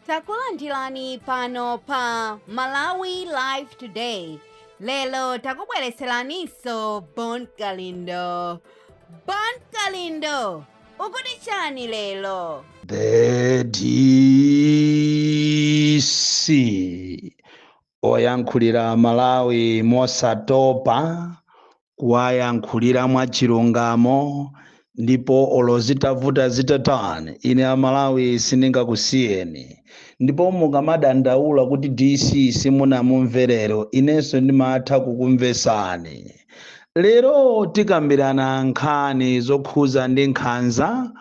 Takulandirani pano pa Malawi Live Today. Lelo takubweretseraniso Bon Kalindo. Bon Kalindo, ukuti chani lelo? The DC oyankhulira Malawi mosatopa, kuwayankhulira mwachilungamo, ndipo olozitavuta zitatani ine Amalawi sindingakusiyeni. Ndipo mukamadandaula kuti DC simunamumverero, inenso ndimatha kukumvesani. Lero tikambirana nkhani zokhuza ndi nkhanza.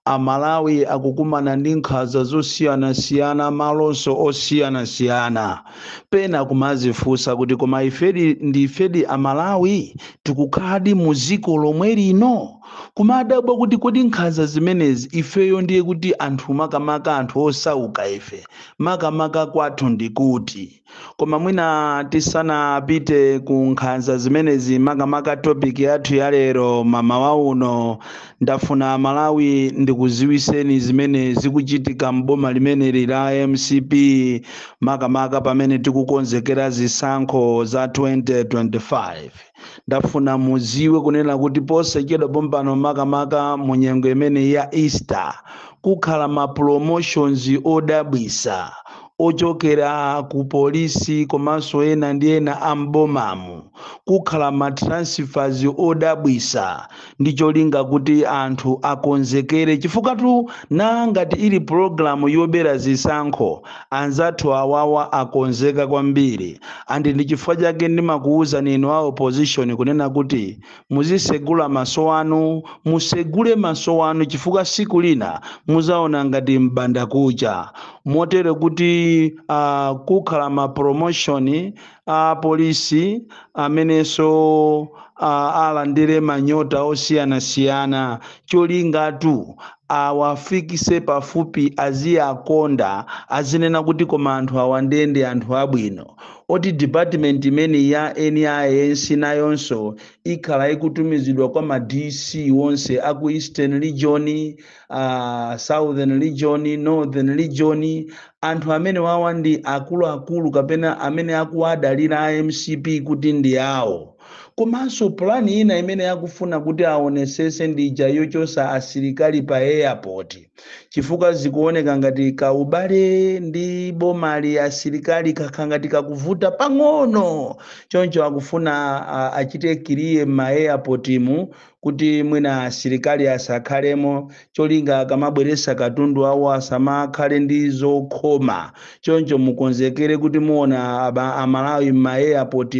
Amalawi akukumana ndi nkhanza zosiyana-siyana malonso osiyana-siyana. Pena kumazifunsa kuti koma ifedi Amalawi tikukhadi muziko lomwe lino. Kumadabwa kuti kodi nkhanza zimenezi ifeyo ndiye kuti anthu makamaka anthu osauka ife. Makamaka kwathu ndikuti. Koma mwina tisanapite ku nkhanza zimenezi makamaka topic yathu ya lero mamawa uno, ndafuna Amalawi ndikuziwiseni zimene zikuchitika mboma limeneli la MCP makamaka pamene tikukonzekera zisankho za 2025. Ndafuna muziwe kunena kuti posachedwa pompano makamaka mu nyengo imene ya Easter kukhala ma promotions odabwisa ochokera ku polisi komanso ena ndi ena ambomamu, kukhala ma transfers odabwisa ndi cholinga kuti anthu akonzekere chifukwa ngati ili program yobera zisankho anzathu awawa akonzeka kwambiri. Andi ndi chifukwa chake ndimakuuza inu a opposition kunena kuti muzisegula maso anu, musegule maso anu chifukwa siku lina muzaona ngati mbanda kucha. Motero kuti kukhala ma promotion polisi amenenso alandire manyota osiyana-siyana, cholingatu awafikise pafupi aziyakonda, azinena kuti koma anthu awandende anthu abwino. Oti department imene ya NIS nayonso ikhala ikutumizidwa kwa ma DC wonse aku Eastern Region, Southern Region, Northern Region, anthu amene wawa ndi akuluakulu kapena amene akuwadalira MCP kuti ndi awo. Komanso plani ina imene yakufuna kuti aonesese ndija yochosa asilikali pa airport, chifukwa zikuoneka ngati kaubale ndi bomali asilikali kakhangati kakuvuta pang'ono. Choncho akufuna achite kiriye ma airport mu kuti mwina asilikali asakhalemo, cholinga akamabweresa katundu awo asamakhale ndi zokhoma. Choncho mukonzekere kuti muona Amalawi ma airport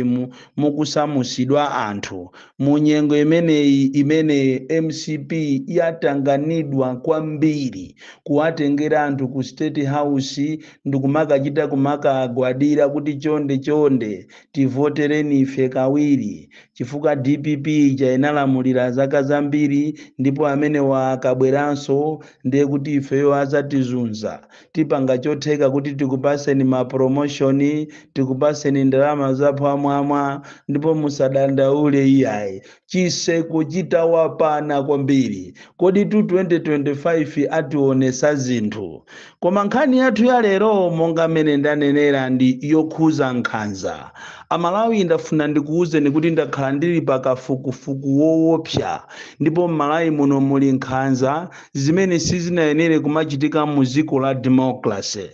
mukusamusidwa anthu. Munyengo imene MCP yatanganidwa kwambiri kuwatengera anthu ku State House ndikumakachita kumakagwadira kuti chonde tivotereni ife kawiri, chifukwa DPP inalamulira zaka zambiri ndipo amene wakabweranso ndiye kuti ifeyo azatizunza. Tipanga chotheka kuti tikupaseni ma promotion, tikupaseni ndalama zapamwamba, ndipo musadandaule iyayi. Chiseko chitawapana kwambiri. Kodi 2025 ationesa zinthu. Koma nkhani yathu ya lero monga mene ndanenera ndi yokhuza nkhanza. Amalawi ndafuna ndikuuzeni kuti ndakhala ndili pakafukufuku woopsa, ndipo Malawi muno muli nkhanza zimene sizinayenere kumachitika mu dziko la democracy.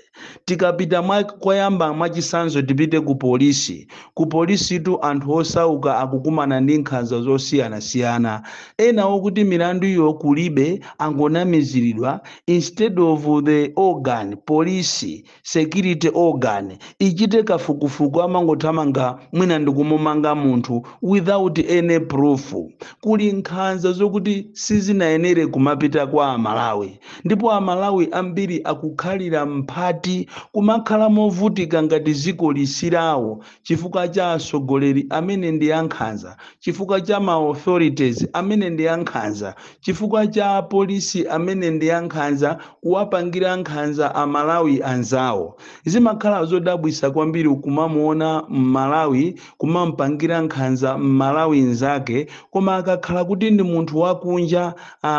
Tikapita koyamba mwachisanzo tipite ku polisi. Ku polisi tu anthu osauka akukumana ndi nkhanza zosiyana-siyana. Ena okuti milandu iyo kulibe angonamiziridwa, instead of the organ, police security organ ichite kafukufuku amangothamanga mwina ndikumumanga munthu without any proof. Kuli nkhanza zokuti sizinayenere kumapita kwa Amalawi, ndipo Amalawi ambiri akukhalira mphati kumakhala movutika ngati ziko lisirawo chifukwa cha asogoleri amene ndi ankhanza, chifukwa cha ma authorities amene ndi ankhanza, chifukwa cha polisi amene ndi ankhanza kuwapangira nkhanza Amalawi anzawo. Zimakhala zodabwisa kwambiri kumamuona Malawi Malawi kumampangira nkhanza Malawi nzake, koma akakhala kuti ndi munthu wakunja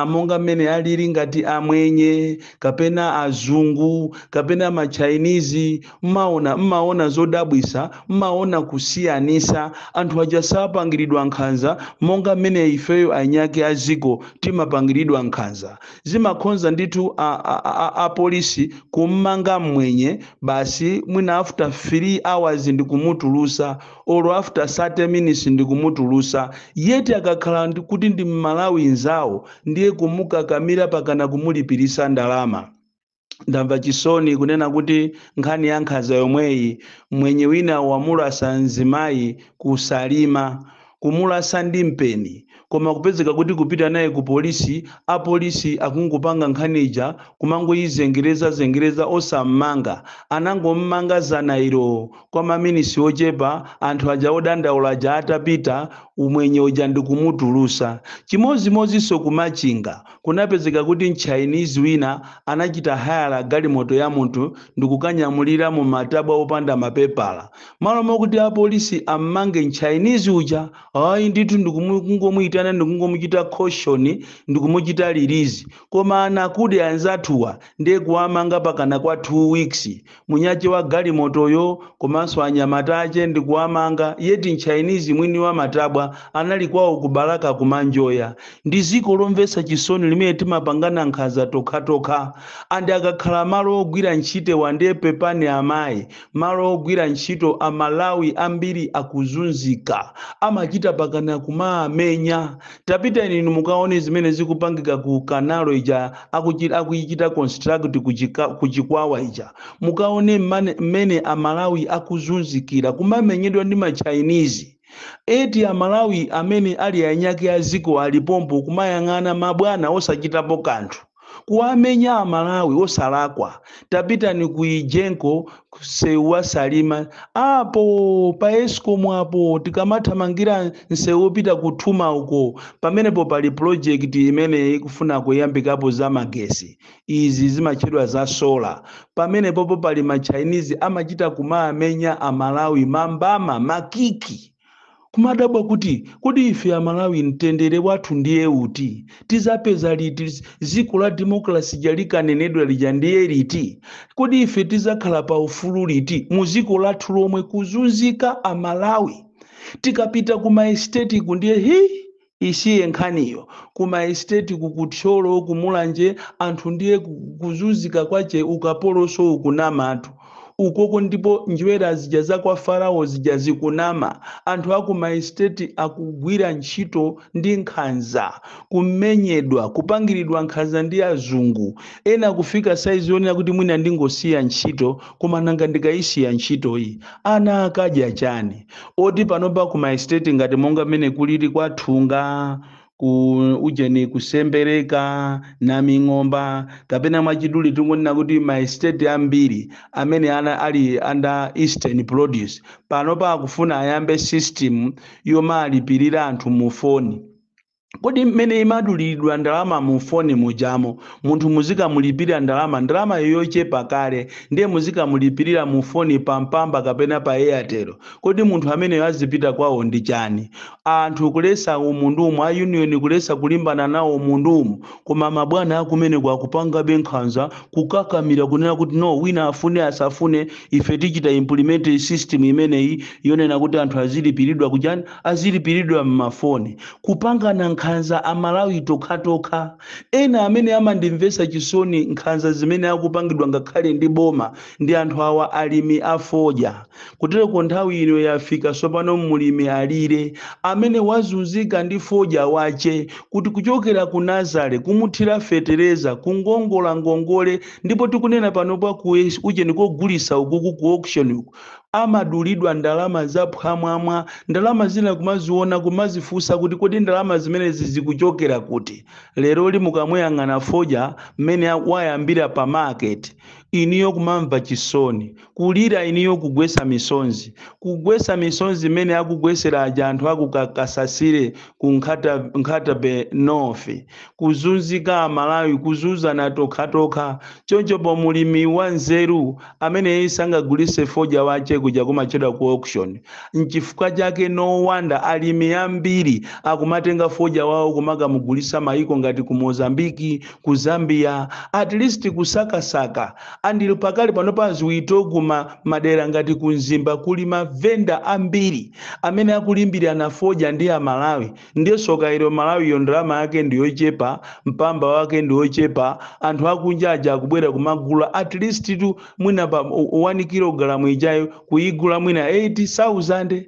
monga mmene alili ngati amwenye kapena azungu kapena machinese, mmaona zodabwisa, mmaona kusiyanisa. Anthu aja sapangiridwa nkhanza monga mmene ifeyo anyake aziko timapangiridwa nkhanza. Zimakhonza ndithu apolisi kummanga mwenye basi mwina after 3 hours ndikumutulusa, or after 30 minutes ndikumutulusa. Yeti akakhala kuti ndi Malawi nzawo ndiye kumukakamira pakana kumulipirisa ndalama. Ndamva chisoni kunena kuti nkhani ya nkhanza yomweyi mwenye wina wamulasa mzimayi kusalima, kumulasa ndi mpeni, koma kupezeka kuti kupita naye ku polisi, apolisi akungopanga nkhaniija kumangoyizengereza osammanga. Anangommanga zanairo kwa maminisi ochepa, anthu aja odandaula aja atapita, umwenye uja ndikumutulusa. Chimozimozinso kumachinga kunapezeka kuti mchinese wina anachita hayala galimoto ya munthu ndikukanyamulira mu matabwa opanda mapepala. Malo mokuti apolisi ammange mchinese uja, ayi ndithu ndikungomuyitana ndikungomuchita caution ndikumuchita release, koma anakude anzathuwa ndiye kuwamanga pakana kwa 2 weeks. Munyache wa galimotoyo komanso anyamata ache ndikuwamanga. Yeti mchinese mwini wa matabwa anali kwawo kubalaka kumanjoya. Ndi ziko lomvesa chisoni limene timapangana nkhanza tokha. Andi akakhala malo ogwira ntchito wande pepani amayi, malo ogwira ntchito Amalawi ambiri akuzunzika, amachita pakana kumamenya. Tapita inu mukaone zimene zikupangika ku kanalo ija akuyichita construct kuchikwawa ija, mukaone mmene Amalawi akuzunzikira kumamenyedwa ndi machinese. Eti Amalawi amene ali anyake aziko alipompo kumayang'ana mabwana osachitapo kanthu, kuwamenya Amalawi osalakwa. Tapita ni kuijenko sewa salima apo pa Eskom apo tikamathamangira nsewu pita kuthuma uko, pamenepo pali project imene ikufuna kuyambikapo za magesi, izi zimatchedwa za solar. Pamenepo pali machinese amachita kumamenya Amalawi mambama makiki. Kumadabwa kuti kodi ife Amalawi mtendere wathu ndiye uti? Tizapeza liti ziko la demokrasi jalikanenedwa lija ndiye liti? Kodi ife tizakhala pa ufulu liti muziko lathu lomwe kuzunzika Amalawi? Tikapita kuma estate kundiye isiye nkhaniyo. Kuma estate kukuthyolo kumulanje anthu ndiye kuzunzika kwache ukapoloso ukunamatu. Ukoko ndipo njwera zija za kwa Farao zija zikunama. Anthu aku maesteti akugwira ntchito ndi nkhanza, kumenyedwa, kupangiridwa nkhanza ndi azungu. Ena kufika saizi yonena kuti mwina ndingosiya ntchito, koma nanga ndikayisiya ntchito iyi ana akadya chani? Oti panopa ku maesteti ngati monga mmene kulili kwa Thunga, ujeni kusembereka na ming'omba kapena mwachiduli tungonena kuti maestate ambiri amene ali under Eastern Produce panopa akufuna ayambe system yomalipirira anthu mu foni. Kodi mmene imadulidwa ndalama mu foni mujamo, munthu muzika mulipirira ndalama yochepa kale, ndiye muzika mulipirira mu foni pampamba kapena pa Airtel. Kodi munthu amene azipita kwawo ndi chani? Anthu kulesa umundumu, a union kulesa kulimbana nawo umundumu, koma mabwana akumene kwa kupanga benkhanza kukakamira kunena kuti no wina afune asafune, ife tichita implement system imeneyi yonena kuti anthu azilipiridwa kujani, azilipiridwa mmafoni. Kupanga na nkhanza Amalawi tokha. Ena amene amandimvesa chisoni nkhanza zimene akupangidwa ngakhale ndi boma ndi anthu awa alimi afodya. Kutereko nthawi ino yafika sopano mulimi alire amene wazunzika ndi fodya wache, kuti kuchokera ku Nazare kumuthira fetereza kungongola ngongole, ndipo tikunena panopa ujeni kogulisa ukuku ku auction uku amadulidwa ndalama za phwamwamwa. Ndalama zina kumaziona kumazifusa kuti kodi ndalama zimene zikuchokera kuti. Lero li mukamuyang'ana fodya mmene wayambira pa market iniyo kumamva chisoni, kulira iniyo kugwesa misonzi mene akugwesera aja anthu akukakasasire kunkhata be nofe, kuzunzika Malawi, kuzuzana tokha choncho po mulimi wa nzeru amene sangagulise foja wache kuja kumachedwa ku auction. Nchifukwa chake no wanda alimi ambiri akumatenga foja wao kumakamugulisa maiko ngati ku Mozambiki, ku Zambia, at least kusakasaka. Andili pakali panopa ziwito kuma madera ngati kunzimba kuli mavenda ambiri amene akulimbira na foja ndi Malawi. Ndiyo soka ilo Malawi yondrama yake ndiyo chepa, mpamba wake ndiyo chepa, anthu akunja aja kubwera kumagula at least tu mwina pa 1 kilogramu ijayo kuigula mwina 80,000.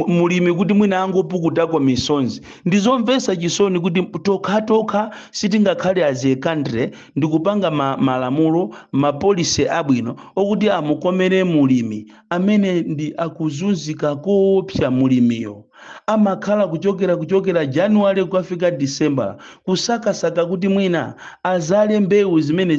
Mulimi kuti mwina angopukutako misonzi. Ndizomvesa chisoni kuti tokha sitingakhale as a country ndikupanga malamulo mapolisi abwino okuti amukomere mulimi amene ndi akuzunzika kopsa mulimiyo. Amakhala kuchokera January kufika December kusakasaka kuti mwina azale mbewu zimene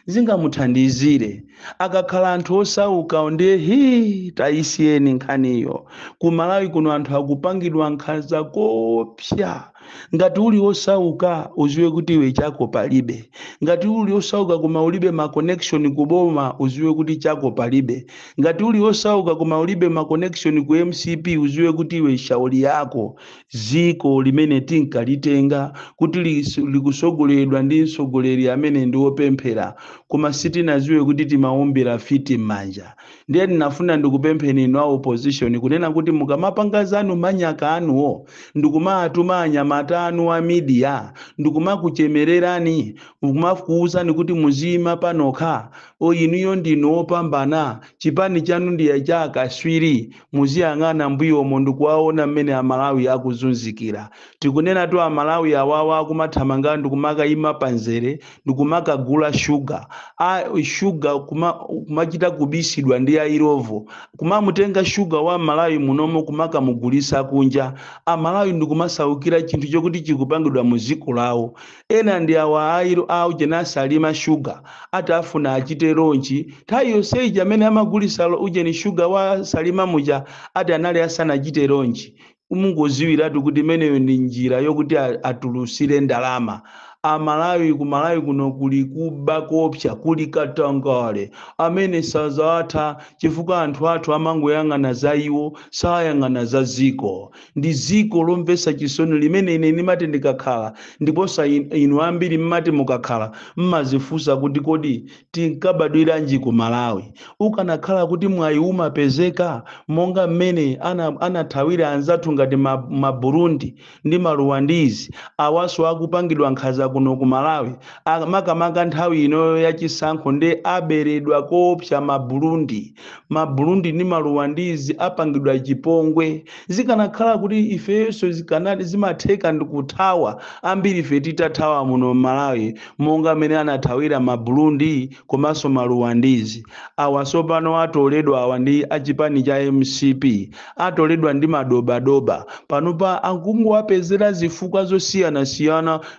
zingamuthandizire. Akakhala anthu osauka onde taisiyeni nkhaniyo. Ku Malawi kuno anthu akupangidwa nkhanza kopsa. Ngati uli osauka uziwe kuti iwe chako palibe. Ngati uli osauka kuma ulibe ma connection kuboma uziwe kuti chako palibe. Ngati uli osauka kuma ulibe ma connection ku MCP uziwe kuti iwe shauri yako. Ziko limene tinkalitenga kuti likusogoleredwa ndi msogoleri amene ndi wopemphera. Kuma sitina ziwe kuti timaombera fiti manja. Ndiye ndinafuna ndikupempheni inu opposition kunena kuti mukamapanga zanu manyaka anuwo ndikumatuma anyamata anu wa media ndikumakuchemererani ndikumakuuzani kuti muzima panokha inuyo ndinu opambana chipani chanu ndiye cha kaswiri muziyang'ana mbuyomo ndikuwaona mmene Amalawi akuzunzikira. Tikunena tu Amalawi awawa akumathamanga ndikumakayima panzere ndikumakagula sugar kumachita kubisidwa ndi airovo kumamutenga sugar wa Malawi munomo kumakamugulisa kunja. Amalawi ndikumasaukira chinthu chokuti chikupangidwa muziko lawo. Ena ndi awa au jenasalima sugar atafuna achite ronchi nthawi yonseyi amene amagulisa ujeni sugar wa salima muja ati anali asana achite ronchi. Mungoziwiratu kuti imeneyo ndi njira yokuti atulusire ndalama. Amalawi kumalawi kuno kuli kuba kopsa kuli katangale amene sazatha chifukwa anthu athu amangoyang'ana za iwo sayang'ana za ziko. Ndi ziko lomvesa chisoni limene ine nimati ndikakhala ndiposa inu ambiri mmati mukakhala mmazifusa kuti kodi tinkabadwiranji ku Malawi. Ukanakhala kuti mwayi umapezeka monga mmene anathawira anzathu ngati ma Burundi ndi ma Rwandizi awaso akupangidwa nkhaza kuno ku Malawi makamaka nthawi ino ya chisankho ndi aberedwa kopsa ma Burundi ndi ma Rwandizi apangidwa chipongwe. Zikanakhala kuti ifeso zikanati zimatheka ndikuthawa ambiri ife titathawa muno Malawi monga mmene anathawira ma Burundi komanso ma Rwandizi. Awaso pano atoledwa awa ndi achipani cha MCP atoledwa ndi madobadoba panopa akungowapezera zifukwa zosiyana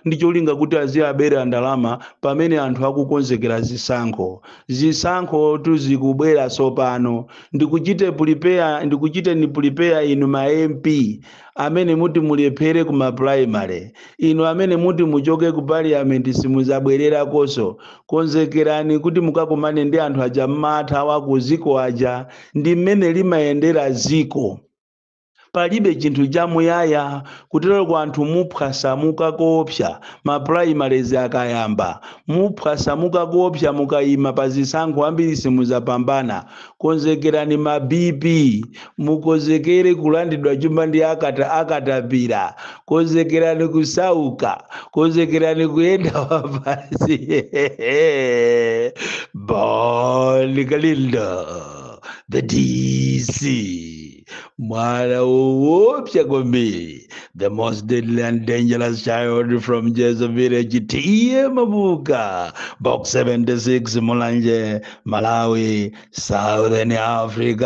ndi cholinga kuti aziyabera ndalama pamene anthu akukonzekera zisankho tuzikubwera sopano. Ndikuchite prepare inu ma MP amene muti mulephere kuma primary, inu amene muti muchoke ku parliament simuzabwerera koso. Konzekerani kuti mukakumane ndi anthu aja mmatha wa kuziko aja ndi mmene limayendera ziko. Palibe chinthu chamuyaya kutero kwa anthu muphwasa mukakopsa ma primaries akayamba muphwasa mukakopsa mukayima pazisankho ambiri simuzapambana. Konzekerani ma BP mukozekere kulandidwa chuma ndi akatapira. Konzekerani kusauka, konzekerani kuyenda wapasi. Bon Kalindo the DC mwana woopsa kwambiri, the most deadly and dangerous child from Jezo village Tiye Mabuka, box 76 Mulanje, Malawi, Southern Africa.